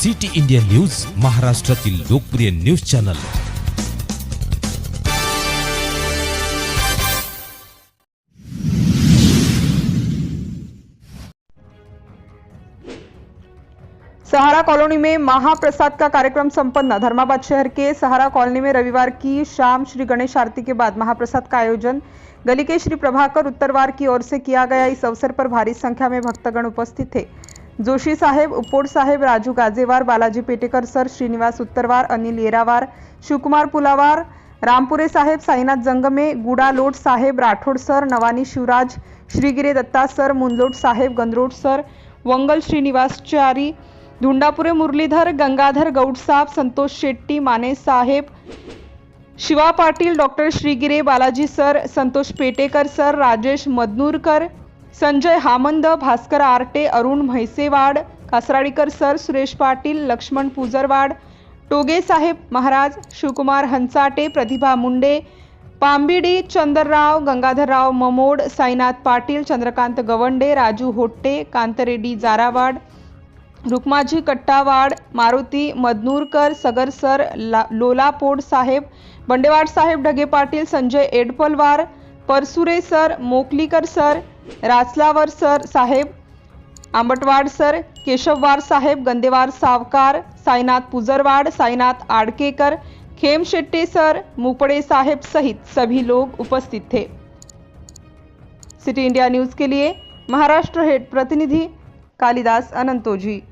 City India news, महाराष्ट्रातील लोकप्रिय news channel. सहारा colony में महाप्रसाद का कार्यक्रम संपन्न। धर्माबाद शहर के सहारा कॉलोनी में रविवार की शाम श्री गणेश आरती के बाद महाप्रसाद का आयोजन गली के श्री प्रभाकर उत्तरवार की ओर से किया गया। इस अवसर पर भारी संख्या में भक्तगण उपस्थित थे। जोशी साहेब, उपोड साहेब, राजू गाजेवार, बालाजी पेटेकर सर, श्रीनिवास उत्तरवार, अनिल येरावार, शिवकुमार पुलावार, रामपुरे साहेब, साईनाथ जंगमे, गुडा लोट साहेब, राठोड सर, नवानी शिवराज, श्रीगिरे दत्ता सर, मुनलोट साहेब, गंदरोट सर, वंगल श्रीनिवासचारी, धुंडापुरे मुरलीधर, गंगाधर गौड साहब, संतोष शेट्टी, माने साहेब, Shiva Patil, doctor Shrigire, Balaji sir, Santosh Petekar sir, Rajesh Madnurkar, Sanjay Hamand, Bhaskar Arte, Arun Mhaisewad, Kasradikar sir, Suresh Patil, Laxman पुजरवाड, Toge साहेब महाराज, शिवकुमार हंसाटे, प्रतिभा मुंडे, पांबिडी चंद्रराव, गंगाधरराव ममोड, साईनाथ पाटील, चंद्रकांत गवंडे, राजू होट्टे, कांतरेड्डी जारावाड, रुक्माजी कट्टावाड, मारुती मदनूरकर, सगर सर, लोलापोड साहेब, बंडेवाड साहेब, Dhage Patil, Sanjay Edpalwar, Parsure sir, Mokalikar sir, Rachlawar sir साहेब, आंबटवाड सर, केशववार साहेब, गंदेवार सावकार, साईनाथ पुजरवाड, साईनाथ आडकेकर, खेम शेट्टे सर, मुपड़े साहेब सहित सभी लोग उपस्थित थे। सिटी इंडिया न्यूज के लिए महाराष्ट्र हेड प्रतिनिधि कालिदास अनंतोजी।